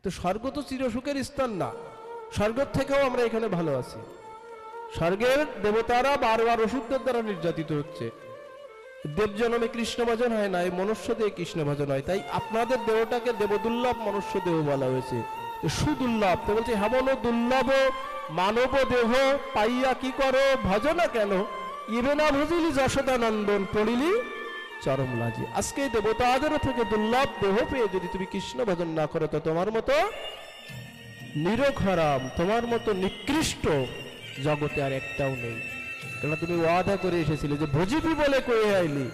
তো স্বর্গ তো চিরসুখের স্থান না, স্বর্গের থেকেও আমরা এখানে ভালো আছি। স্বর্গের দেবতারা বারবার ওষুধের দ্বারা নির্যাতিত হচ্ছে। দেবজনমে কৃষ্ণ ভজন হয় না, এই মনুষ্য দেহে কৃষ্ণ ভজন হয়। তাই আপনাদের দেহটাকে দেবদুর্লভ মনুষ্য দেহ বলা হয়েছে, সুদুর্লভ। তো বলছে হেমন দুর্লভ মানব দেহ পাইয়া কি করো ভজনা কেন, ইবে না ভজিলি যশোদানন্দন পড়িলি চরম লাজি। আজকে দেবতাদের থেকে দুর্লভ দেহ পেয়ে যদি তুমি কৃষ্ণ ভজন না করো, তো তোমার মতো নিরক্ষরাম, তোমার মতো নিকৃষ্ট জগতে আর একটাও নেই। কেন তুমি ওয়াদা করে এসেছিলে যে ভজিবি বলে কয়ে আইলি,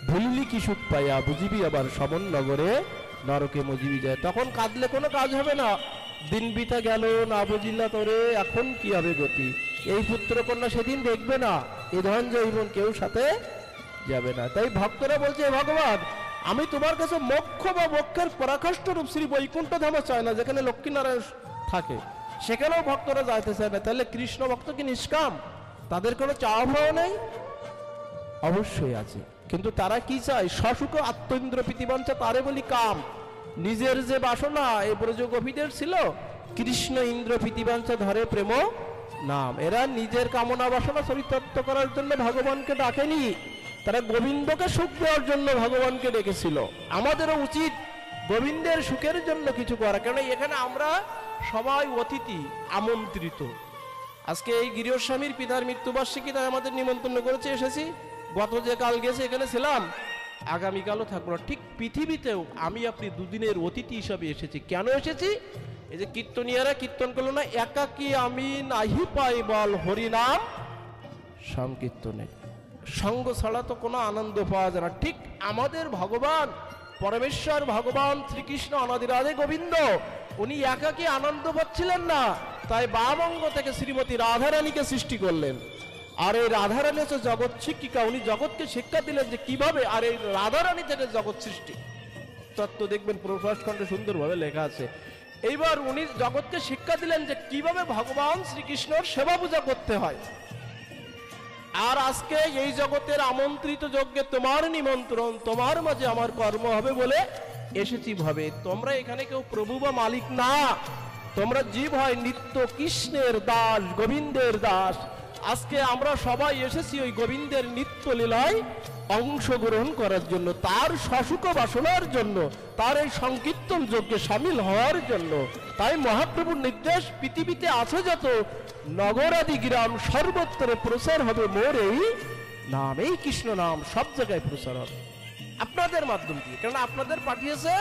ভুললি কি সুখ পাইয়া বুঝিবি আবার সমন নগরে নরকে মজিবি যায়। তখন কাঁদলে কোনো কাজ হবে না, দিন বিতা গেল না বুঝিলা তোরে, এখন কি হবে গতি। এই পুত্র কন্যা সেদিন দেখবে না, এ ধন জৈবন কেউ সাথে যাবে না। তাই ভক্তরা বলছে ভগবান আমি তোমার কাছে মোক্ষ বা মোক্ষের পরাকাষ্ঠ রূপ শ্রী বৈকুণ্ঠ ধাম চায় না, যেখানে লক্ষ্মীনারায়ণ থাকে, সেখানেও ভক্তরা যাইতে চায় না। তাহলে কৃষ্ণ ভক্ত কি নিষ্কাম? তাদের কোনো চাওয়া পাওয়া নেই? অবশ্যই আছে, কিন্তু তারা কি চায়? সসুখ আত্মইন্দ্র প্রীতিবাঞ্ছা তারে বলি কাম। নিজের যে বাসনা এই ব্রজ গোপীদের ছিল, কৃষ্ণ ইন্দ্র প্রীতিবাঞ্ছা ধরে প্রেম নাম। এরা নিজের কামনা বাসনা চরিতার্থ করার জন্য ভগবানকে ডাকেনি, তারা গোবিন্দকে সুখ দেওয়ার জন্য ভগবানকে ডেকেছিল। আমাদেরও উচিত গোবিন্দের সুখের জন্য কিছু করা, কারণ এখানে আমরা সবাই অতিথি, আমন্ত্রিত। আজকে এই গৃহস্বামীর পিতার মৃত্যুবার্ষিকী, তাই আমাদের নিমন্ত্রণ করেছে, এসেছি। গত যে কাল গেছে এখানে ছিলাম, আগামীকালও থাকবো না। ঠিক পৃথিবীতেও আমি আপনি দুদিনের অতিথি হিসাবে এসেছি। কেন এসেছি? এই যে কীর্তনিয়ারা কীর্তন করলো না, একাকী আমি নাহি পাই বল হরিনাম সংকীর্তনে, সঙ্গ ছাড়া তো কোনো আনন্দ পাওয়া যায় না। ঠিক আমাদের ভগবান পরমেশ্বর ভগবান শ্রীকৃষ্ণ অনাদিরাধে গোবিন্দ, উনি একাকী আনন্দ পাচ্ছিলেন না, তাই বামঙ্গ থেকে শ্রীমতী রাধারানীকে সৃষ্টি করলেন। আর এই রাধারানী হচ্ছে জগৎ শিক্ষিকা, উনি জগৎকে শিক্ষা দিলেন যে কিভাবে, আর এই রাধারানী থেকে জগৎ সৃষ্টি তত্ত্ব দেখবেন প্রকাশ খণ্ডে সুন্দরভাবে লেখা আছে। এইবার উনি জগৎকে শিক্ষা দিলেন যে কিভাবে ভগবান শ্রীকৃষ্ণর সেবা পূজা করতে হয়। আর আজকে এই জগতের আমন্ত্রিত যজ্ঞে তোমার নিমন্ত্রণ, তোমার মাঝে আমার কর্ম হবে বলে এসেছি ভাবে। তোমরা এখানে কেউ প্রভু বা মালিক না, তোমরা জীব হয় নিত্য কৃষ্ণের দাস, গোবিন্দের দাস। আজকে আমরা সবাই এসেছি ওই গোবিন্দের নিত্য লীলায় অংশগ্রহণ করার জন্য, তার সসুখ বাসনার জন্য, তার এই সংকীর্তন যজ্ঞে সামিল হওয়ার জন্য। তাই মহাপ্রভুর নির্দেশ, পৃথিবীতে আছে যত নগরাদি গ্রাম সর্বত্র প্রচার হবে মোর এই নাম, এই কৃষ্ণ নাম সব জায়গায় প্রচার হবে আপনাদের মাধ্যম দিয়ে। কারণ আপনাদের পাঠিয়েছে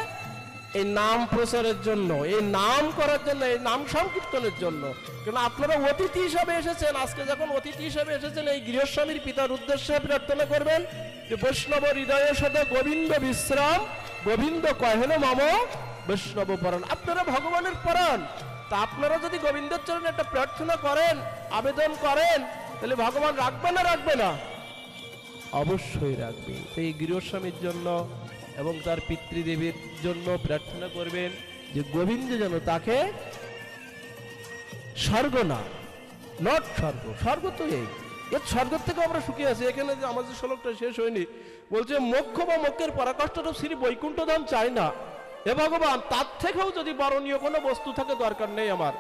এই নাম প্রচারের জন্য, এই নাম করার জন্য, এই নাম সংকীর্তনের জন্য। কারণ আপনারা অতিথি হিসাবে এসেছেন। আজকে যখন অতিথি হিসাবে এসেছেন, এই গৃহস্বামীর পিতার উদ্দেশ্যে প্রার্থনা করবেন যে বৈষ্ণব হৃদয়ের সাথে গোবিন্দ বিশ্রাম, গোবিন্দ কহেন মম বৈষ্ণব পরাণ। আপনারা ভগবানের পরাণ, তা আপনারা যদি গোবিন্দের চরণে একটা প্রার্থনা করেন, আবেদন করেন, তাহলে ভগবান রাখবে না? রাখবে না? অবশ্যই রাখবে। এই গৃহস্বামীর জন্য এবং তার পিতৃদেবীর জন্য প্রার্থনা করবেন যে গোবিন্দ যেন তাকে স্বর্গ না, নট স্বর্গ, স্বর্গ তো এই এর স্বর্গ থেকে আমরা সুখী আছি। এখানে যে আমাদের শ্লোকটা শেষ হয়নি, বলছে মোক্ষ বা মোক্ষের পরাকাষ্ঠরূপ শ্রী বৈকুণ্ঠ ধাম চাই না। হে ভগবান, তার থেকেও যদি বরণীয় কোনো বস্তু থাকে দরকার নেই আমার,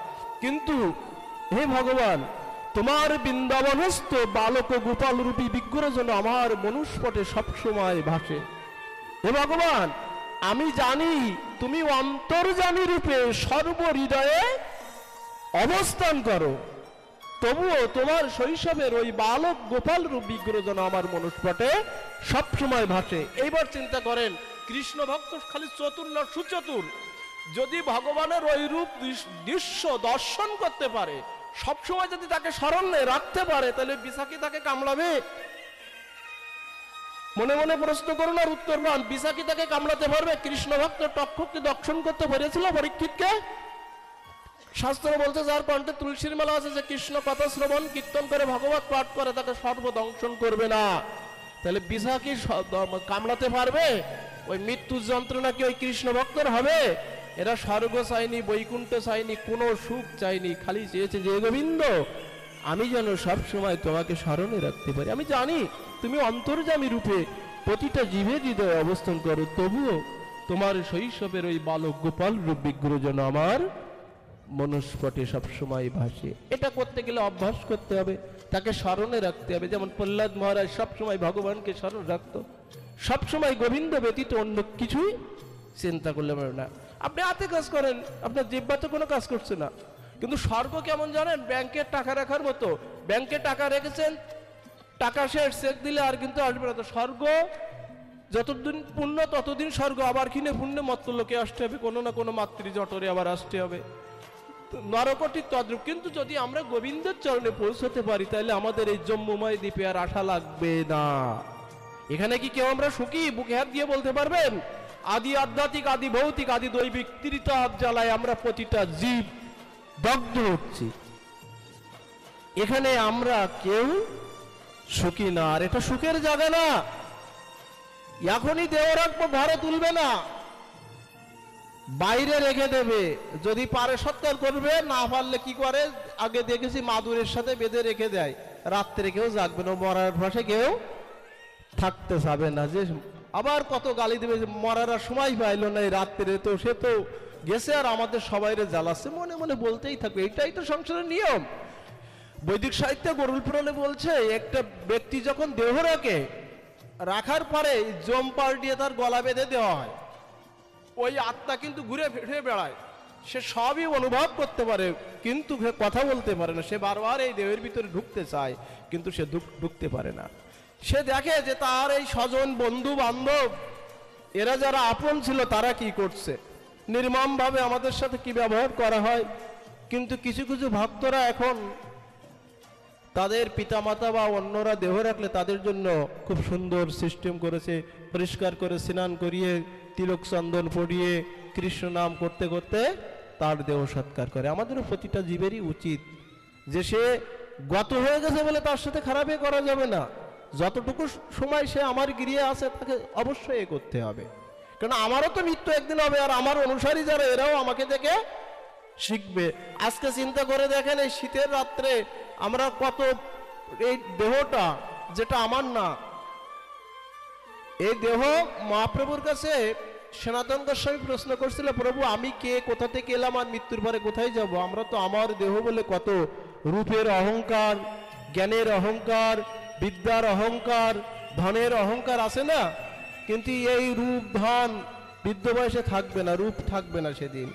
কিন্তু হে ভগবান তোমার বৃন্দাবনস্থ বালক গোপাল রূপী বিগ্রহ যেন আমার মনুষ্পটে সবসময় ভাসে। হে ভগবান, আমি জানি তুমি অন্তর্যামী রূপে সর্বহৃদয়ে অবস্থান করো, তবুও তোমার শৈশবের ওই বালক গোপাল রূপ বিগ্রহ যেন আমার মনুষ্পটে সবসময় ভাসে। এইবার চিন্তা করেন, কৃষ্ণ ভক্ত খালি চতুর না সুচতুর, যদি ভগবানের ওই রূপ দৃশ্য দর্শন করতে পারে, সবসময় যদি তাকে স্মরণে রাখতে পারে, তাহলে বিশাখী তাকে কামড়াবে? মনে মনে প্রশ্ন করুন আর উত্তর পান। বিশাখী তাকে কামড়াতে পারবে? কৃষ্ণ ভক্ত তক্ষককে দর্শন করতে পেরেছিল পরীক্ষিতকে? শাস্ত্র বলছে যার কণ্ঠে তুলসীর মালা আছে, যে কৃষ্ণ কথা শ্রবণ কীর্তন করে ভগবত পাঠ করে, তাকে সর্বদংশন করবে না। তাহলে বিশাখী কামড়াতে পারবে? ওই মৃত্যুর যন্ত্রণা কি ওই কৃষ্ণ ভক্তের হবে? এরা স্বর্গ চায়নি, বৈকুণ্ঠ চায়নি, কোনো সুখ চায়নি, খালি চেয়েছে যে গোবিন্দ আমি যেন সব সময় তোমাকে স্মরণে রাখতে পারি। আমি জানি তুমি অন্তর্যামী রূপে প্রতিটা জীবে হৃদয়ে অবস্থান করো, তবুও তোমার শৈশবের ওই বালক গোপাল রূপ বিগ্রহ যেন আমার মনস্পটে সবসময় ভাসে। এটা করতে গেলে অভ্যাস করতে হবে, তাকে স্মরণে রাখতে হবে। যেমন প্রহ্লাদ মহারাজ সবসময় ভগবানকে স্মরণ রাখতো, সবসময় গোবিন্দ ব্যতীত অন্য কিছুই চিন্তা করলে না। আপনি হাতে কাজ করেন, আপনার জিহ্বাতে কোনো কাজ করছে না, কিন্তু স্বর্গ কেমন জানেন? ব্যাংকের টাকা রাখার মতো। ব্যাংকে টাকা রেখেছেন, টাকা শেষ, চেক দিলে আর কিন্তু আসবে না। তো স্বর্গ যতদিন পুণ্য ততদিন স্বর্গ, আবার কিনে পুণ্যে মত্ত লোকে আসতে হবে, কোনো না কোনো মাতৃ জঠরে আবার আসতে হবে। নরকটির তদ্রূপ। কিন্তু যদি আমরা গোবিন্দের চরণে পৌঁছতে পারি তাহলে আমাদের এই জম্মুময় দ্বীপে আর আশা লাগবে না। এখানে কি কেউ আমরা সুখী? বুকে হাত দিয়ে বলতে পারবেন? আদি আধ্যাত্মিক, আদি ভৌতিক, আদি দৈবিক ত্রিতাপ জ্বালায় আমরা প্রতিটা জীব দগ্ধ হচ্ছি। এখানে আমরা কেউ সুখী না। আর এটা সুখের জায়গা না। এখনই দেহ রাখবো, ঘরে তুলবে না, বাইরে রেখে দেবে। যদি পারে সৎকার করবে, না পারলে কি করে? আগে দেখেছি মাদুরের সাথে বেঁধে রেখে দেয়, রাত্রে কেউ জাগবে না, মরার ভাষে কেউ থাকতে চাবে না। যে আবার কত গালি দেবে যে মরার সময় পাইলো না এই রাত্রে, তো সে তো গেছে আর আমাদের সবাইরে জ্বালাচ্ছে, মনে মনে বলতেই থাকবে। এটাই তো সংসারের নিয়ম। বৈদিক সাহিত্যে গরুল পুরাণে বলছে, একটা ব্যক্তি যখন দেহ রাখার পরে জম্পাল দিয়ে তার গলা বেঁধে দেওয়া হয়, ওই আত্মা কিন্তু ঘুরে ফিরে বেড়ায়। সে সবই অনুভব করতে পারে কিন্তু কথা বলতে পারে না। সে বারবার এই দেহের ভিতরে ঢুকতে চায় কিন্তু সে ঢুকতে পারে না। সে দেখে যে তার এই স্বজন বন্ধু বান্ধব এরা যারা আপন ছিল তারা কি করছে, নির্মমভাবে আমাদের সাথে কি ব্যবহার করা হয়। কিন্তু কিছু কিছু ভক্তরা এখন তাদের পিতামাতা বা অন্যরা দেহ রাখলে তাদের জন্য খুব সুন্দর সিস্টেম করেছে, পরিষ্কার করে স্নান করিয়ে তিলক চন্দন পরিয়ে কৃষ্ণ নাম করতে করতে তার দেহ সৎকার করে। আমাদেরও প্রতিটা জীবেরই উচিত যে সে গত হয়ে গেছে বলে তার সাথে খারাপই করা যাবে না। যতটুকু সময় সে আমার গৃহে আছে তাকে অবশ্যই এ করতে হবে, কারণ আমারও তো মৃত্যু একদিন হবে, আর আমার অনুসারী যারা এরাও আমাকে দেখে শিখবে। আজকে চিন্তা করে দেখেন, এই শীতের রাত্রে আমরা কত, এই দেহটা যেটা আমার না, এই দেহ মহাপ্রভুর কাছে সনাতন গোস্বামী প্রশ্ন করছিল, প্রভু আমি কে, কোথা থেকে এলাম, আর মৃত্যুর পরে কোথায় যাব? আমরা তো আমার দেহ বলে কত রূপের অহংকার, জ্ঞানের অহংকার, বিদ্যার অহংকার, ধনের অহংকার আছে না? কিন্তু এই রূপ ধন বৃদ্ধ বয়সে থাকবে না, রূপ থাকবে না সেদিন।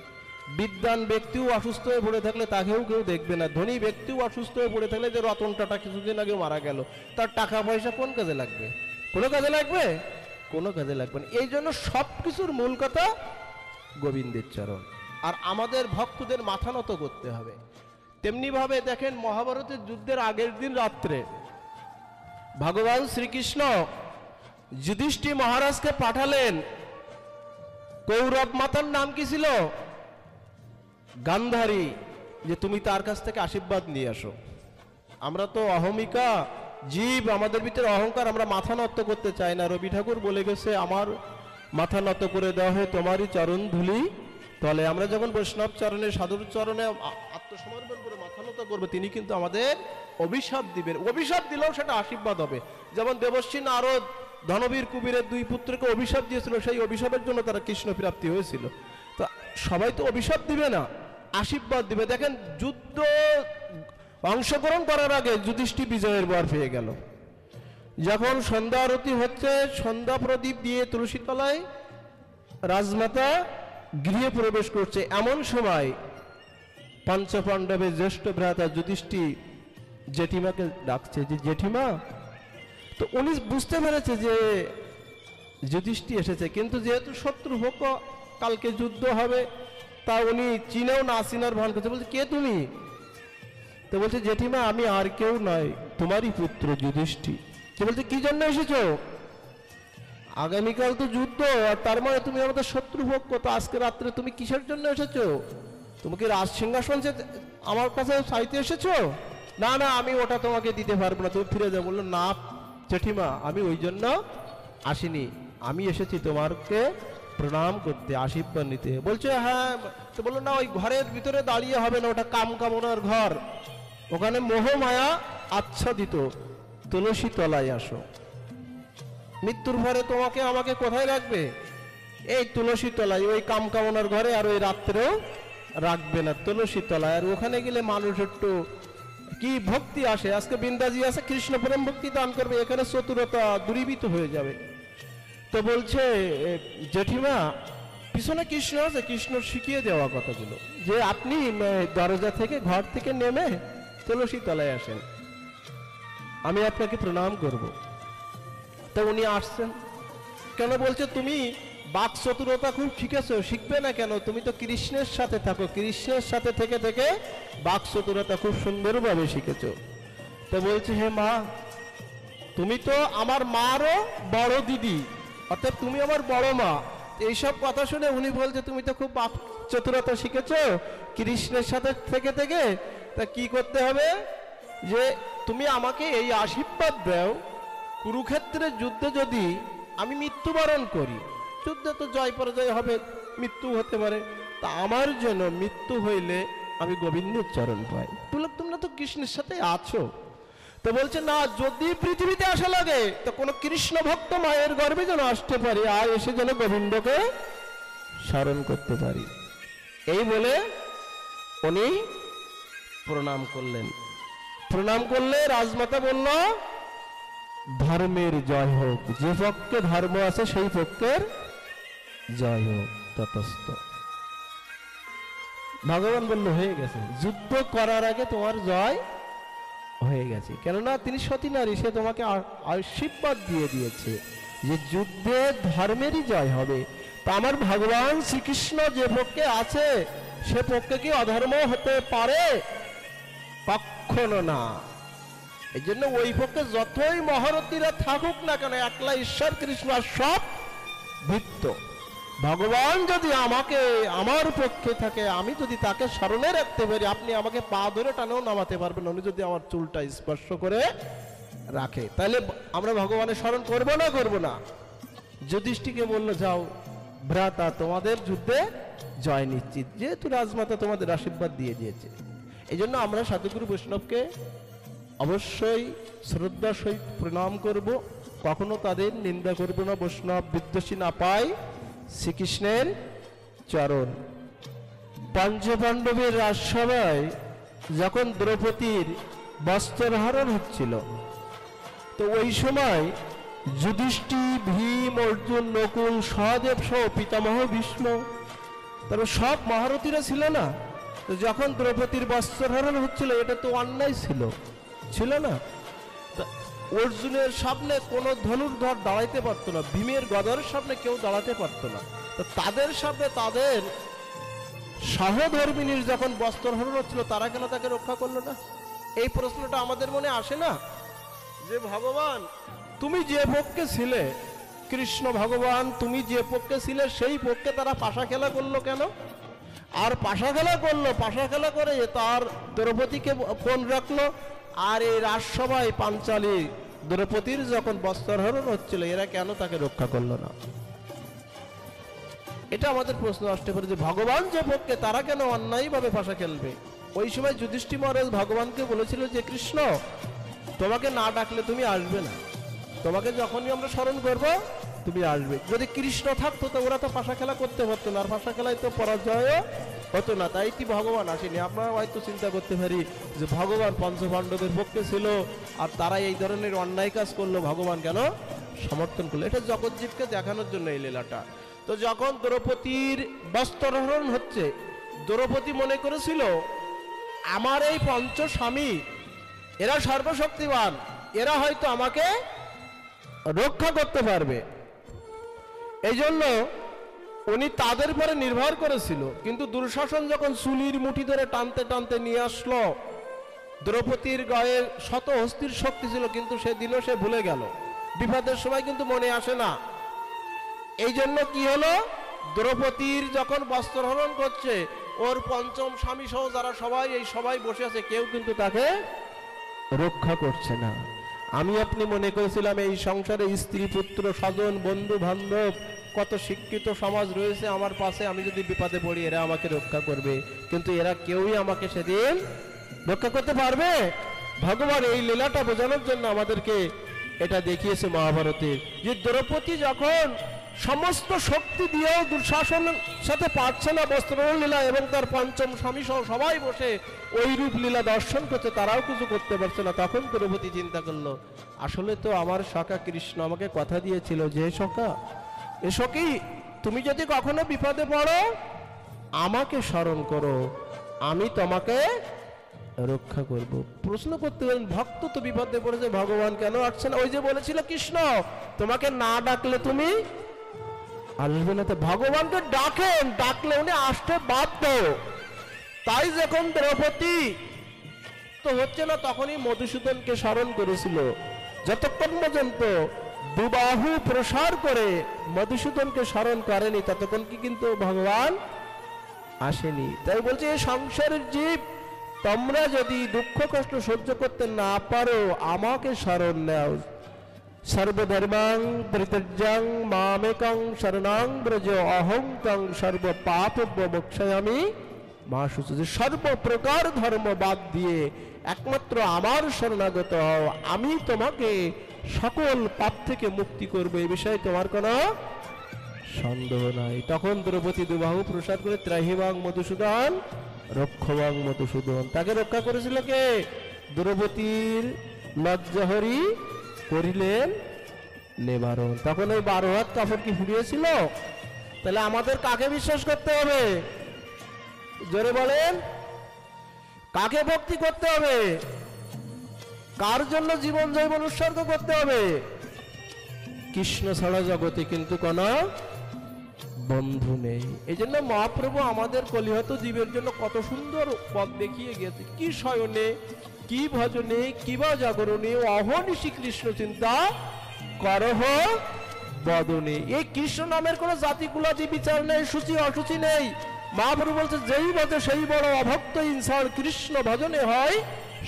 বিদ্বান ব্যক্তিও অসুস্থ হয়ে পড়ে থাকলে তাকেও কেউ দেখবে না। ধনী ব্যক্তিও অসুস্থ হয়ে পড়ে থাকলে, যে রতন টাটা কিছুদিন আগে মারা গেল, তার টাকা পয়সা কোন কাজে লাগবে? কোনো কাজে লাগবে? কোনো কাজে লাগবে না। এই জন্য সব কিছুর মূল কথা গোবিন্দের চরণ, আর আমাদের ভক্তদের মাথা নত করতে হবে। তেমনি ভাবে দেখেন, মহাভারতের যুদ্ধের আগের দিন রাত্রে ভগবান শ্রীকৃষ্ণ যুধিষ্ঠির মহারাজকে পাঠালেন। কৌরব মাতার নাম কি ছিল? গান্ধারী, যে তুমি তার কাছ থেকে আশীর্বাদ নিয়ে আসো। আমরা তো অহমিকা জীব, আমাদের ভিতরে অহংকার, আমরা মাথা নত করতে চাই না। রবি ঠাকুর বলে গেছে, আমার মাথা নত করে দেওয়া হয় তোমারই চরণ ধুলি তলে। আমরা যখন বৈষ্ণব চরণে, সাধুর চরণে আত্মসমর্পণ করে মাথা নত করবে, তিনি কিন্তু আমাদের অভিশাপ দিবেন। অভিশাপ দিলেও সেটা আশীর্বাদ হবে। যেমন দেবশ্রী নারদ ধনবীর কুবীরের দুই পুত্রকে অভিশাপ দিয়েছিল, সেই অভিশাপের জন্য তারা কৃষ্ণ প্রাপ্তি হয়েছিল। তো সবাই তো অভিশাপ দিবে না, আশীর্বাদ দিবে। দেখেন, যুদ্ধ অংশগ্রহণ করার আগে যুধিষ্ঠির বিজয়ের বর পেয়ে গেল। যখন সন্ধ্যা আরতি হচ্ছে, সন্ধ্যা প্রদীপ দিয়ে তুলসী তলায় রাজমাতা গৃহে প্রবেশ করছে, এমন সময় পঞ্চপাণ্ডবের জ্যেষ্ঠ ভ্রাতা যুধিষ্ঠির জেঠিমাকে ডাকছে, যে জেঠিমা। তো উনি বুঝতে পেরেছে যে যুধিষ্ঠির এসেছে, কিন্তু যেহেতু শত্রু হোক, কালকে যুদ্ধ হবে, তা উনি চিনেও না চিনার ভান করছে। বলছে, কে তুমি? তো বলছে, জেঠিমা আমি আর কেউ নয়, তোমারই পুত্র যুধিষ্ঠির। সে বলছে, কি জন্য এসেছো? আগামীকাল তো যুদ্ধ, আর তার মানে তুমি আমাদের শত্রু ভোগ, তো আজকে রাত্রে তুমি কিসের জন্য এসেছো? তুমি কি রাজ সিংহাসন আমার কাছে চাইতে এসেছো? না না, আমি ওটা তোমাকে দিতে পারবো না, তুমি ফিরে যাও। বললো, না জেঠিমা, আমি ওই জন্য আসিনি, আমি এসেছি তোমাকে প্রণাম করতে, আশীর্বাদ নিতে। বলছে, হ্যাঁ। তো বললো, না ওই ঘরের ভিতরে দাঁড়িয়ে হবে না, ওটা কাম কামনার ঘর, ওখানে মোহ মায়া আচ্ছাদিত, তুলসী তলায় আসো। মৃত্যুর পরে তোমাকে আমাকে কোথায় রাখবে? এই তুলসী তলায়, ওই কামকামনার ঘরে আর ওই রাত্রেও রাখবে না, তুলসী তলায়। আর ওখানে গেলে মানুষ একটু কি ভক্তি আসে। আজকে বিন্দাজি আছে কৃষ্ণ প্রেম ভক্তি দান করবে, এখানে চতুরতা দূরীভূত হয়ে যাবে। তো বলছে জেঠিমা পিছনে কৃষ্ণ আছে, কৃষ্ণ শিখিয়ে দেওয়া কথাগুলো, যে আপনি দরজা থেকে ঘর থেকে নেমে তুলসী তলায় আসেন, আমি আপনাকে প্রণাম করব। তো উনি আসছেন কেন? বলছে তুমি বাক চতুরতা খুব শিখেছো, শিখবে না কেন? তুমি তো কৃষ্ণের সাথে থাকো, কৃষ্ণের সাথে থেকে থেকে বাক চতুরতা খুব সুন্দরভাবে শিখেছো। তো বলছে হে মা, তুমি তো আমার মারও বড় দিদি, অর্থাৎ তুমি আমার বড় মা। এইসব কথা শুনে উনি বলছে তুমি তো খুব বাক চতুরতা শিখেছো কৃষ্ণের সাথে থেকে থেকে, তা কি করতে হবে? যে তুমি আমাকে এই আশীর্বাদ দাও, কুরুক্ষেত্রের যুদ্ধে যদি আমি মৃত্যুবরণ করি, যুদ্ধে তো জয় পরাজয় হবে, মৃত্যু হতে পারে, তা আমার জন্য মৃত্যু হইলে আমি গোবিন্দের চরণ পাই। তোমরা তো কৃষ্ণের সাথে আছো। তো বলছে না, যদি পৃথিবীতে আসা লাগে তো কোনো কৃষ্ণ ভক্ত মায়ের গর্ভে যেন আসতে পারি, আর এসে যেন গোবিন্দকে স্মরণ করতে পারি। এই বলে উনি প্রণাম করলেন। প্রণাম করলে রাজমাতা বলল ধর্মের জয় হোক, যে পক্ষে ধর্ম আছে সেই পক্ষের জয় হোক, ততস্থ। ভগবান বলল হয়ে গেছে, যুদ্ধ করার আগে তোমার জয় হয়ে গেছে। কেননা তিনি সতী নারী, সে তোমাকে আশীর্বাদ দিয়ে দিয়েছে যে যুদ্ধে ধর্মেরই জয় হবে। তা আমার ভগবান শ্রীকৃষ্ণ যে পক্ষে আছে সে পক্ষে কি অধর্ম হতে পারে? কখনো না। এই জন্য ওই পক্ষে যতই মহারথীরা থাকুক না কেন, একলা ঈশ্বর কৃষ্ণ আর সব ভিত্ত। ভগবান যদি আমাকে আমার পক্ষে থাকে, আমি যদি তাকে স্মরণে রাখতে পারি, আপনি আমাকে পা ধরে টানেও নামাতে পারবেন। উনি যদি আমার চুলটা স্পর্শ করে রাখে, তাহলে আমরা ভগবানের স্মরণ করবো না? করবো না। যুধিষ্ঠিরকে বললো যাও ভ্রাতা, তোমাদের যুদ্ধে জয় নিশ্চিত, যেহেতু রাজমাতা তোমাদের আশীর্বাদ দিয়ে দিয়েছে। এই জন্য আমরা সাধুগুরু বৈষ্ণবকে অবশ্যই শ্রদ্ধার সহিত প্রণাম করব, কখনো তাদের নিন্দা করব না। বৈষ্ণব বিদ্বেষী না পায় শ্রীকৃষ্ণের চরণ। পঞ্চপাণ্ডবের রাজসভায় যখন দ্রৌপদীর বস্ত্রহরণ হচ্ছিল, তো ওই সময় যুধিষ্ঠির, ভীম, অর্জুন, নকুল, সহদেব সহ পিতামহ ভীষ্ম, তবে সব মহারথীরা ছিল না। তো যখন দ্রৌপদীর বস্ত্রহরণ হচ্ছিল, এটা তো অন্যায় ছিল না? অর্জুনের সামনে কোনো ধনুর্ধর দাঁড়াইতে পারতো না, ভীমের গদার সামনে কেউ দাঁড়াতে পারতো না। তো তাদের সামনে তাদের সহধর্মিনীর যখন বস্ত্রহরণ হচ্ছিল, তারা কেন তাকে রক্ষা করলো না? এই প্রশ্নটা আমাদের মনে আসে না? যে ভগবান তুমি যে পক্ষে ছিলে, কৃষ্ণ ভগবান তুমি যে পক্ষে ছিলে, সেই পক্ষে তারা পাশা খেলা করলো কেন? আর পাশা খেলা করলো, পাশা খেলা করে তার দ্রৌপদীকে ফোন রাখলো। আর এই রাজসভায় পাঞ্চালী দ্রৌপদীর যখন বস্ত্রহরণ হচ্ছিল, এরা কেন তাকে রক্ষা করলো না? এটা আমাদের প্রশ্ন আসতে পারে যে ভগবান যে পক্ষে, তারা কেন অন্যায়ভাবে পাশা খেলবে? ওই সময় যুধিষ্ঠির মহারাজ ভগবানকে বলেছিল যে কৃষ্ণ তোমাকে না ডাকলে তুমি আসবে না, তোমাকে যখনই আমরা স্মরণ করব তুমি আসবে। যদি কৃষ্ণ থাকতো তো ওরা তো পাশা খেলা করতে পারতো না, আর পাশা খেলায় তো পরাজয় হতো না, তাই কি ভগবান আসেনি? আমরা হয়তো চিন্তা করতে পারি যে ভগবান পঞ্চপাণ্ডবের পক্ষে ছিল আর তারা এই ধরনের অন্যায় কাজ করলো, ভগবান কেন সমর্থন করলো? এটা জগৎজীবকে দেখানোর জন্য এই লীলাটা। তো যখন দ্রৌপদীর বস্ত্রহরণ হচ্ছে, দ্রৌপদী মনে করেছিল আমার এই পঞ্চ স্বামী এরা সর্বশক্তিমান, এরা হয়তো আমাকে রক্ষা করতে পারবে, এই জন্য উনি তাদের পরে নির্ভর করেছিল। কিন্তু দুঃশাসন যখন চুলির মুঠি ধরে টানতে টানতে নিয়ে আসলো, দ্রৌপদীর গায়ে শত হস্তির শক্তি ছিল, কিন্তু সেদিনও সে ভুলে গেল। বিপদের সময় কিন্তু মনে আসে না। এই জন্য কি হলো, দ্রৌপদীর যখন বস্ত্রহরণ করছে, ওর পঞ্চম স্বামী সহ যারা সবাই এই সবাই বসে আছে, কেউ কিন্তু তাকে রক্ষা করছে না। আমি আপনি মনে করেছিলাম এই সংসারে স্ত্রী, পুত্র, স্বজন, বন্ধু বান্ধব, কত শিক্ষিত সমাজ রয়েছে আমার পাশে, আমি যদি বিপদে পড়ি এরা আমাকে রক্ষা করবে, কিন্তু এরা কেউই আমাকে সেদিন রক্ষা করতে পারবে? ভগবান এই লীলাটা বোঝানোর জন্য আমাদেরকে এটা দেখিয়েছে মহাভারতে, যে দ্রৌপদী যখন সমস্ত শক্তি দিয়েও দুঃশাসন সাথে পারছে না বস্ত্রহরণ লীলা, এবং তার পঞ্চম স্বামী সহ সবাই বসে ওই রূপ লীলা দর্শন করছে, তারাও কিছু করতে পারছে না। তখন দ্রৌপদী চিন্তা করলো, আসলে তো আমার সখা কৃষ্ণ আমাকে কথা দিয়েছিল যে সখা, এ সখী তুমি যদি কখনো বিপদে পড়ো আমাকে স্মরণ করো, আমি তোমাকে রক্ষা করব। প্রশ্ন করতে পারেন, ভক্ত তো বিপদে পড়েছে, ভগবান কেন আসছে না? ওই যে বলেছিল কৃষ্ণ তোমাকে না ডাকলে তুমি আসবে না। তো ভগবানকে ডাকেন, ডাকলে উনি আসতে বাধ্য। তাই যখন দ্রৌপদী তো হচ্ছে না, তখনই মধুসূদনকে স্মরণ করেছিল। যতক্ষণ পর্যন্ত দুবাহু প্রসার করে মধুসূদনকে স্মরণ করেনি ততক্ষণ কি কিন্তু ভগবান আসেনি। তাই বলছে এই সংসারের জীব, তোমরা যদি দুঃখ কষ্ট সহ্য করতে না পারো আমাকে স্মরণ নাও। সর্বধর্মাং পরিত্যজ্যাং মামেকং শরণাং ব্রজ অহং তং সর্ব পাপ মোক্ষয়ামি মা শুচি। সর্বপ্রকার ধর্ম বাদ দিয়ে একমাত্র আমার শরণাগত হও, আমি তোমাকে সকল পাপ থেকে মুক্তি করবো, এই বিষয়ে তোমার কোনো সন্দেহ নাই। তখন দ্রৌপদী দুবাহু প্রসাদ করে ত্রাহিমাং মধুসূদন রক্ষমাং মধুসূদন, তাকে রক্ষা করেছিল কে? দ্রৌপদীর লজ্জাহরি করিলেন নিবারণ। তখন ওই 12 হাত কাপড় কি ফুরিয়েছিল? তাহলে আমাদের কাকে বিশ্বাস করতে হবে? জোরে বলেন, কাকে ভক্তি করতে হবে? কার জন্য জীবন জৈবন উৎসর্গ করতে হবে? কৃষ্ণ ছাড়া জগতে কিন্তু কোনো বন্ধু নেই। এই জন্য মহাপ্রভু আমাদের কলিহত জীবের জন্য কত সুন্দর পথ দেখিয়ে গেছে। কি শয়নে, কি ভজনে, কিবা জাগরণে, অহনিশি কৃষ্ণ চিন্তা করহ বদনে। এই কৃষ্ণ নামের কোন জাতি কুলাতি বিচার নেই, সূচি অসুচি নেই। মহাপ্রভু বলছে যেই ভজে সেই বড়, অভক্ত ইনসান কৃষ্ণ ভজনে হয়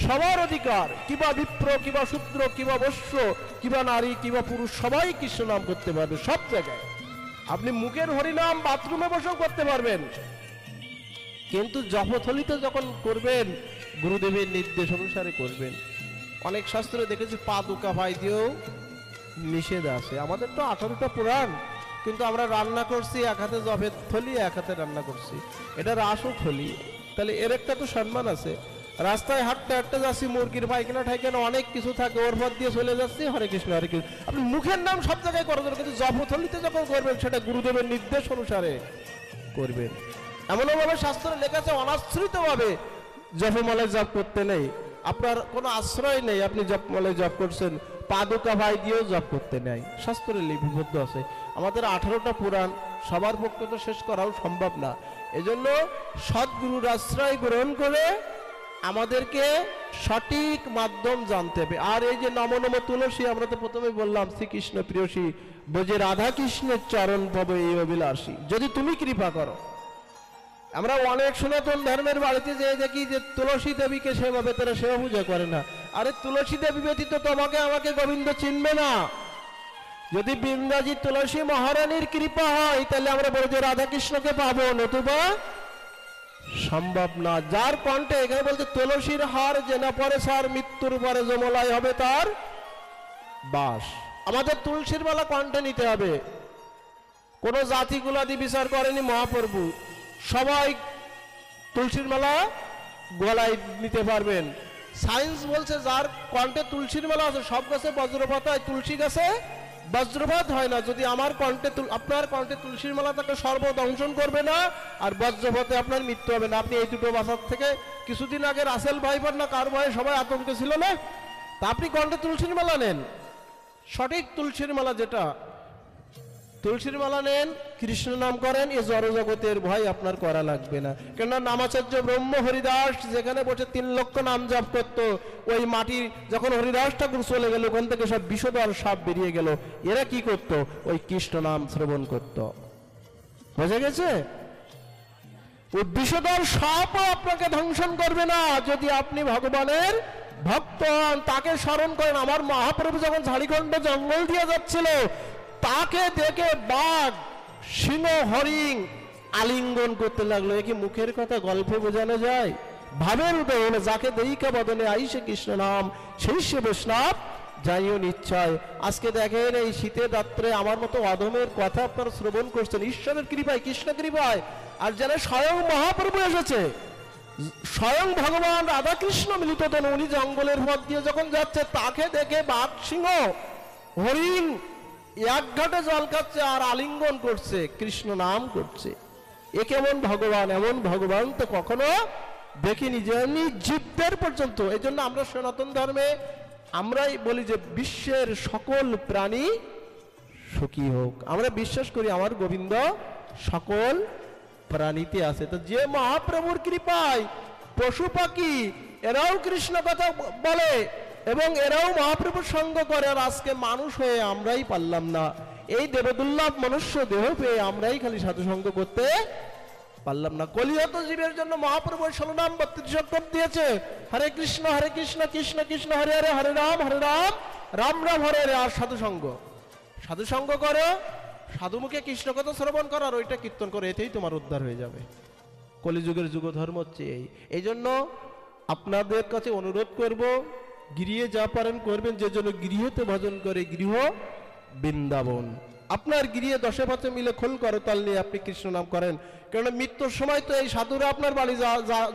সবার অধিকার। কিবা বিপ্র, কিবা শূদ্র, কিবা বৈশ্য, কিবা নারী, কিবা পুরুষ, সবাই কৃষ্ণ নাম করতে পারবে সব জায়গায়। আপনি মুখের হরিনাম বাথরুমে বসেও করতে পারবেন, কিন্তু জপথলিতে যখন করবেন গুরুদেবের নির্দেশ অনুসারে করবেন। অনেক শাস্ত্রে দেখেছি পাদুকা ভাই দিয়েও নিষেধ আছে। আমাদের তো 18টা পুরাণ, কিন্তু আমরা রান্না করছি এক হাতে জপের থলি, এক হাতে রান্না করছি, এটা রাসও থলি। তাহলে এর একটা তো সম্মান আছে। রাস্তায় হাঁটতে হাঁটতে যাচ্ছি, মুরগির পায়খানা ঠাইখানা অনেক কিছু থাকে, ওর পর দিয়ে চলে যাচ্ছি, হরে কৃষ্ণ হরে কৃষ্ণ। আপনি মুখের নাম সব জায়গায় করা যাবে, কিন্তু জপথলিতে যখন করবেন সেটা গুরুদেবের নির্দেশ অনুসারে করবেন। এমনও ভাবে শাস্ত্রে লেখা আছে অনাশ্রিত ভাবে জপমালায় জপ করতে নেই। আপনার কোনো আশ্রয় নেই, আপনি জপমালায় জপ করছেন, পাদুকা ভাই দিয়েও জপ করতে নেই, শাস্ত্রে লিপিবদ্ধ আছে। আমাদের 18টা পুরাণ সবার পক্ষে তো শেষ করাও সম্ভব না। এজন্য সদ্গুরুর আশ্রয় গ্রহণ করে আমাদেরকে সঠিক মাধ্যম জানতে হবে। আর এই যে নম নম তুলসী, আমরা তো প্রথমে বললাম শ্রীকৃষ্ণ প্রিয়সী বোঝে রাধা কৃষ্ণের চরণ পাবো এই অভিলাষী, যদি তুমি কৃপা করো। আমরা অনেক সনাতন ধর্মের বাড়িতে যে দেখি যে তুলসী দেবীকে সেভাবে তারা সেবা পূজা করে না। আরে তুলসী দেবী ব্যতীত তোমাকে আমাকে গোবিন্দ চিনবে না। যদি বৃন্দাজি তুলসী মহারানীর কৃপা হয় তাহলে আমরা বলবো যে রাধা কৃষ্ণকে পাবো, নতুবা সম্ভব না। যার কণ্ঠে এখানে বলছে তুলসীর হার জেনা পরে সার, মৃত্যুর পরে যমলায় হবে তার বাস। আমাদের তুলসীর মালা কণ্ঠে নিতে হবে। কোন জাতিগুলাদি বিচার করেনি মহাপ্রভু, সবাই তুলসীর মালা গলায় নিতে পারবেন। সায়েন্স বলছে যার কণ্ঠে তুলসীর মালা আছে সব গাছে বজ্রপাত হয়, তুলসী গাছে বজ্রপাত হয় না। যদি আমার কণ্ঠে আপনার কণ্ঠে তুলসীর মালা তাকে সর্বদংশন করবে না, আর বজ্রপাতে আপনার মৃত্যু হবে না। আপনি এই দুটো বাসার থেকে কিছুদিন আগে রাসেল ভাইপার না কার ভয়ে সবাই আতঙ্কে ছিল না, তা আপনি কণ্ঠে তুলসীর মালা নেন, সঠিক তুলসীর মালা যেটা, তুলসীর মালা নেন, কৃষ্ণ নাম করেন, এ জড় জগতের ভয় আপনার করা লাগবে না। কেননা নামাচার্য ব্রহ্ম হরিদাস যেখানে বসে 3 লক্ষ নাম জপ করত, ওই মাটি যখন হরিদাস ঠাকুর চলে গেল ওখান থেকে সব বিষধর সাপ বেরিয়ে গেল। এরা কি করত? ওই কৃষ্ণ নাম শ্রবণ করত। বোঝা গেছে? ওই বিষধর সাপও আপনাকে ধ্বংসন করবে না যদি আপনি ভগবানের ভক্ত হন, তাকে স্মরণ করেন। আমার মহাপ্রভু যখন ঝাড়িখণ্ড জঙ্গল দিয়ে যাচ্ছিল, তাকে দেখে বাঘ, সিংহ, হরিণ আলিঙ্গন করতে লাগলো। এ কি মুখের কথা, গল্পে বোঝানো যায়? ভাবের উদয় হলো, যাকে দেইকা বদনে আইসে কৃষ্ণ নাম, সেই সে বৈষ্ণব যাইও নিশ্চয়। আজকে দেখেন এই শীতের রাত্রে আমার মতো অধমের কথা আপনারা শ্রবণ করছেন ঈশ্বরের কৃপায়, কৃষ্ণ কৃপায়। আর যারা স্বয়ং মহাপ্রভু এসেছে, স্বয়ং ভগবান রাধা কৃষ্ণ মিলিত দেন, উনি জঙ্গলের পথ দিয়ে যখন যাচ্ছে তাকে দেখে বাঘ সিংহ হরিণ এক ঘাটে জল খাচ্ছে আর আলিঙ্গন করছে, কৃষ্ণ নাম করছে। এ কেমন ভগবান? এমন ভগবান তো কখনো দেখিনি, যে জীবদের পর্যন্ত। এই জন্য আমরা সনাতন ধর্মে আমরাই বলি যে বিশ্বের সকল প্রাণী সুখী হোক। আমরা বিশ্বাস করি আমার গোবিন্দ সকল প্রাণীতে আছে। তো যে মহাপ্রভুর কৃপায় পশু পাখি এরাও কৃষ্ণ কথা বলে এবং এরাও মহাপ্রভুর সঙ্গ করে, আর আজকে মানুষ হয়ে আমরাই পারলাম না। এই দেবদুর্লভ মনুষ্য দেহ পেয়ে আমরাই খালি সাধু সঙ্গ করতে পারলাম না। কলিহত জীবের জন্য মহাপ্রভু 16 নাম 32 অক্ষর দিয়েছে। হরে কৃষ্ণ কৃষ্ণ কৃষ্ণ হরে হরে, হরে রাম রাম রাম হরে হরে। আর সাধু সঙ্গ করো, সাধু মুখে কৃষ্ণ কথা শ্রবণ করো আর ওইটা কীর্তন করো, এতেই তোমার উদ্ধার হয়ে যাবে। কলিযুগের যুগ ধর্ম হচ্ছে এই জন্য আপনাদের কাছে অনুরোধ করব, গৃহে যা পারেন করবেন, যে জন্য গৃহতে ভজন করে গৃহ বৃন্দাবন। আপনার গৃহে 10-5 মিলে খোল করতাল নিয়ে আপনি কৃষ্ণ নাম করেন, কারণ মৃত্যুর সময় তো এই সাধুরা আপনার বাড়ি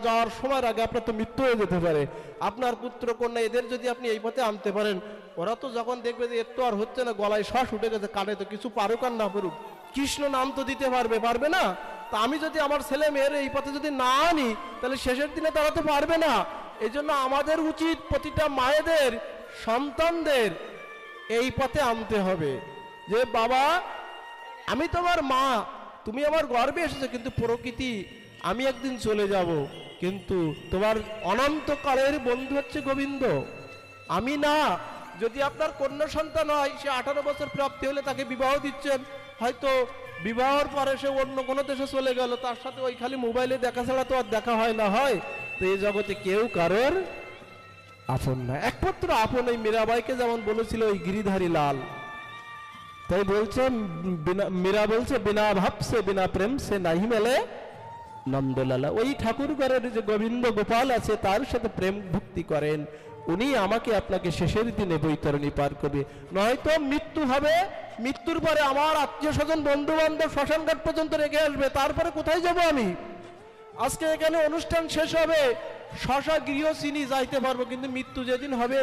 যাওয়ার সময়ের আগে আপনার তো মৃত্যু হয়ে যেতে পারে। আপনার পুত্র কন্যা এদের যদি আপনি এই পথে আনতে পারেন, ওরা তো যখন দেখবে যে এর তো আর হচ্ছে না, গলায় শ্বাস উঠে গেছে, কানে তো কিছু পারুক আর না পারুক, কৃষ্ণ নাম তো দিতে পারবে না। তা আমি যদি আমার ছেলে মেয়ের এই পথে যদি না আনি, তাহলে শেষের দিনে তারা তো পারবে না। এই জন্য আমাদের উচিত প্রতিটা মায়েদের সন্তানদের এই পথে আনতে হবে, যে বাবা আমি তোমার মা, তুমি আমার গর্বে এসেছো, কিন্তু প্রকৃতি আমি একদিন চলে যাব, কিন্তু তোমার অনন্তকালের বন্ধু হচ্ছে গোবিন্দ, আমি না। যদি আপনার কন্যা সন্তান হয়, সে 18 বছর প্রাপ্তি হলে তাকে বিবাহ দিচ্ছেন, হয়তো বিবাহের পরে সে অন্য কোনো দেশে চলে গেল, তার সাথে ওই খালি মোবাইলে দেখা ছাড়া তো আর দেখা হয় না হয়। তো এই জগতে কেউ কারোর আপন না, একমাত্র আপন এই মীরাবাইকে যেমন বলেছিল ওই গিরিধারী লাল, তাই বলছে মীরা বলছে বিনা ভাব সে বিনা প্রেম সে নাহি মেলে নন্দলালা। ওই ঠাকুর ঘরের যে গোবিন্দ গোপাল আছে তার সাথে প্রেম ভক্তি করেন, উনি আমাকে আপনাকে শেষের দিনে বৈতরণী পার করবে, নয়তো মৃত্যু হবে। মৃত্যুর পরে আমার আত্মীয় স্বজন বন্ধু বান্ধব শ্মশানঘাট পর্যন্ত রেখে আসবে, তারপরে কোথায় যাব আমি? আজকে এখানে অনুষ্ঠান শেষ হবে, শশা গৃহ চিনি যাইতে পারবো, কিন্তু মৃত্যু যেদিন হবে,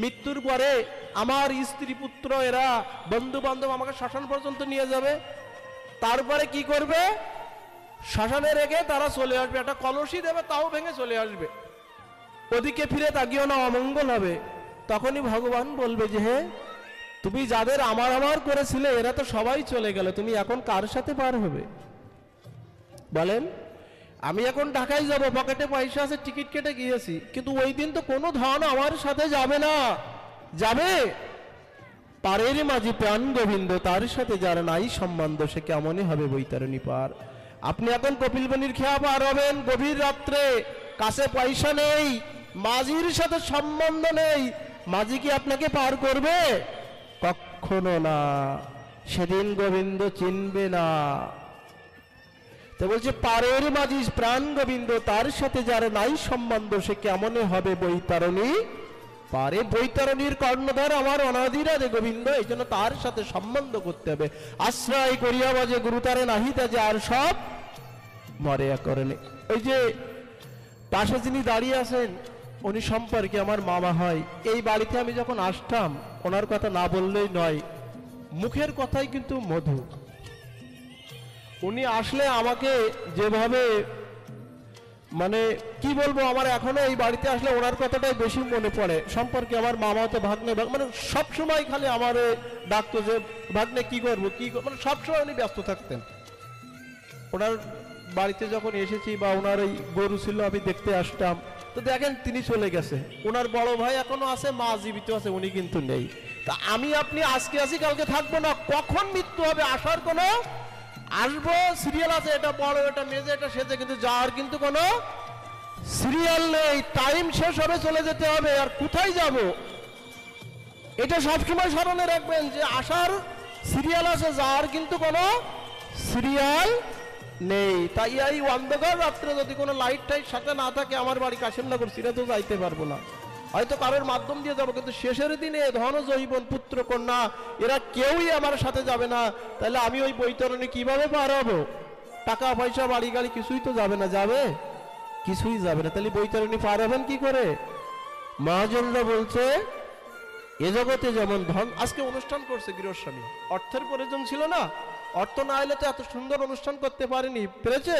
মৃত্যুর পরে আমার স্ত্রী পুত্র এরা বন্ধু বান্ধব আমাকে শ্মশান পর্যন্ত নিয়ে যাবে, তারপরে কি করবে? শ্মশানে রেখে তারা চলে আসবে, একটা কলসি দেবে, তাও ভেঙে চলে আসবে, ওদিকে ফিরে তাকিও না, অমঙ্গল হবে। তখনই ভগবান বলবে যে হে, তুমি যাদের আমার করেছিলে এরা তো সবাই চলে গেল, তুমি এখন কার সাথে পার হবে বলেন? আমি এখন ঢাকায় যাব, পকেটে পয়সা আছে, টিকিট কেটে গিয়েছি, কিন্তু ওই দিন তো কোনো ধন আমার সাথে যাবে না। যাবে পারের মাঝি প্রাণ গোবিন্দ, তার সাথে যার নাই সম্বন্ধ সে কেমনই হবে বৈতরণী পার। আপনি এখন কপিলবনির খেয়া পার হবেন গভীর রাত্রে, কাছে পয়সা নেই, মাঝির সাথে সম্বন্ধ নেই, মাঝি কি আপনাকে পার করবে? কখনো না, সেদিন গোবিন্দ চিনবে না। তো বলছে পারের মাঝি প্রাণ গোবিন্দ, তার সাথে যার নাই সম্বন্ধ সে কেমনে হবে বৈতরণী পারে। বৈতরণীর কর্ণধার আমার অনাদিরাজে গোবিন্দ, এই জন্য তার সাথে সম্বন্ধ করতে হবে। আশ্রয় করিয়া বাজে গুরুতারে নাহি তা যে আর সব মরে করেন। ওই যে পাশে যিনি দাঁড়িয়ে আছেন উনি সম্পর্কে আমার মামা হয়। এই বাড়িতে আমি যখন আসতাম, ওনার কথা না বললেই নয়, মুখের কথাই কিন্তু মধু। উনি আসলে আমাকে যেভাবে মানে কি বলবো, আমার এখনো এই বাড়িতে আসলে ওনার কথাটাই বেশি মনে পড়ে। সম্পর্কে আমার মামা তো ভাগ্নে, মানে সবসময় খালি আমার ডাকতো যে ভাগ্নে কি করবো কি, মানে সবসময় উনি ব্যস্ত থাকতেন। ওনার বাড়িতে যখন এসেছি বা ওনার এই গরু ছিল আমি দেখতে আসতাম, তো দেখেন তিনি চলে গেছে, ওনার বড় ভাই এখনো আছে, মা জীবিত আছে, উনি কিন্তু নেই। তা আমি আপনি আজকে আছি কালকে থাকবো না, কখন মৃত্যু হবে আসার কোনো আসবো সিরিয়াল আছে, এটা বড় এটা মেজে এটা সেজে, কিন্তু যাওয়ার কিন্তু কোনো সিরিয়াল নেই। টাইম শেষ হবে, চলে যেতে হবে, আর কোথায় যাব এটা সবসময় স্মরণে রাখবেন যে আসার সিরিয়াল আছে, যাওয়ার কিন্তু কোনো সিরিয়াল নেই। তাই এই অন্ধকার রাত্রে যদি কোনো লাইট টাইট সাথে না থাকে, আমার বাড়ি কাশিমনগর, সিরা তো যাইতে পারবো না। হয়তো কারোর মাধ্যম দিয়ে যাবো, কিন্তু শেষের দিনে ধন জৈবন পুত্র কন্যা এরা কেউই আমার সাথে যাবে না। তাহলে আমি ওই বৈতরণী কিভাবে পার হবো? টাকা পয়সা বাড়ি গাড়ি কিছুই তো যাবে না, যাবে? কিছুই যাবে না। তাহলে বৈতরণী পার হবেন কি করে? মহাজনরা বলছে এ জগতে যেমন ধন, আজকে অনুষ্ঠান করছে গৃহস্বামী, অর্থের প্রয়োজন ছিল না, অর্থ না হলে তো এত সুন্দর অনুষ্ঠান করতে পারেনি, পেরেছে?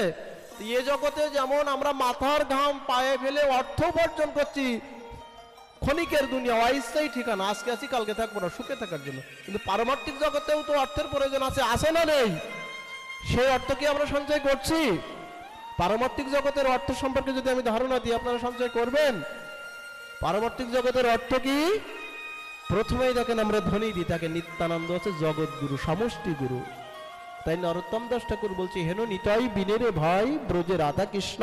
এ জগতে যেমন আমরা মাথার ঘাম পায়ে ফেলে অর্থ উপার্জন করছি, ক্ষণিকের দুনিয়া, অস্থায়ী ঠিকানা, আজকে আছি কালকে থাকবো না, সুখে থাকার জন্য, কিন্তু পারমার্থিক জগতেও তো অর্থের প্রয়োজন আছে, আছে না নেই? সেই অর্থ কি আমরা সঞ্চয় করছি? পারমার্থিক জগতের অর্থ সম্পর্কে যদি আমি ধারণা দিই, আপনারা সঞ্চয় করবেন? পারমার্থিক জগতের অর্থ কি? প্রথমেই দেখেন আমরা ধ্বনি দিই তাকে, নিত্যানন্দ হচ্ছে জগৎ গুরু, সমষ্টি গুরু। তাই নরোত্তম দাস ঠাকুর বলছে, হেন নিতাই বিনেরে ভাই ব্রজে রাধা কৃষ্ণ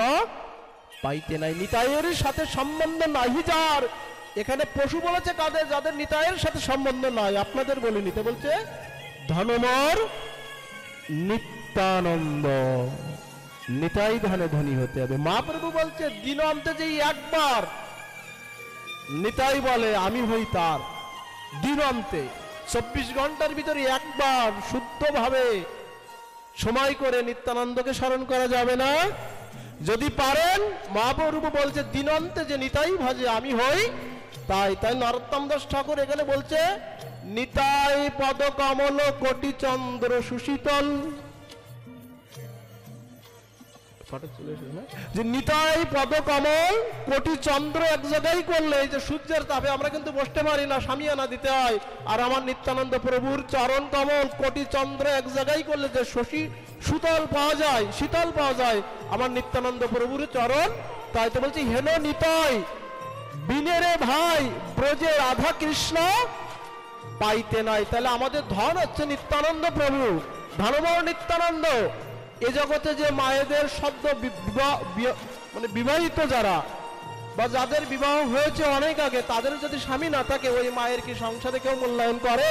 পাইতে নাই। নিতাইয়ের সাথে সম্বন্ধ নাহি যার, এখানে পশু বলেছে কাদের? যাদের নিতাইয়ের সাথে সম্বন্ধ নাই। আপনাদের বলে নিতে বলছে ধনমর নিত্যানন্দ, নিতাই ধানে ধনী হতে হবে। মহাপ্রভু বলছে দিন অন্তে যে একবার নিতাই বলে আমি হই তার, দিন অন্তে 24 ঘন্টার ভিতরে একবার শুদ্ধভাবে সময় করে নিত্যানন্দকে স্মরণ করা যাবে না? যদি পারেন, মহাপ্রভু বলছে দিনন্তে যে নিতাই ভাজে আমি হই তাই। তাই নরোত্তম দাস ঠাকুর এখানে বলছে নিতাই পদ কমল কোটি চন্দ্র সুশীতল, যে নিতাই পদ কমল কোটি চন্দ্র এক জায়গায় করলে, এই যে সূর্যের তাপে আমরা কিন্তু বসতে পারি না, সামিয়ানা দিতে হয়, আর আমার নিত্যানন্দ প্রভুর চরণ কমল কোটি চন্দ্র এক জায়গায় করলে যে শশী শীতল পাওয়া যায়, শীতল পাওয়া যায় আমার নিত্যানন্দ প্রভুর চরণ। তাই তো বলছি হেন নিতাই বিনেরে ভাই ব্রজে রাধা কৃষ্ণ পাইতে নাই। তাহলে আমাদের ধন হচ্ছে নিত্যানন্দ প্রভু, ধনবর নিত্যানন্দ। এ জগতে যে মায়েদের শব্দ মানে বিবাহিত যারা বা যাদের বিবাহ হয়েছে অনেক আগে, তাদের যদি স্বামী না থাকে, ওই মায়ের কি সংসারে কেউ মূল্যায়ন করে?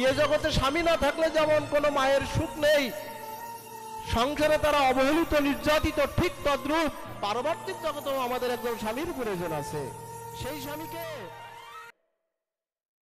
এ জগতে স্বামী না থাকলে যেমন কোনো মায়ের সুখ নেই, সংসারে তারা অবহেলিত নির্যাতিত, ঠিক তদ্রূপ পারমার্থিক জগতেও আমাদের একজন স্বামীর প্রয়োজন আছে। সেই স্বামীকে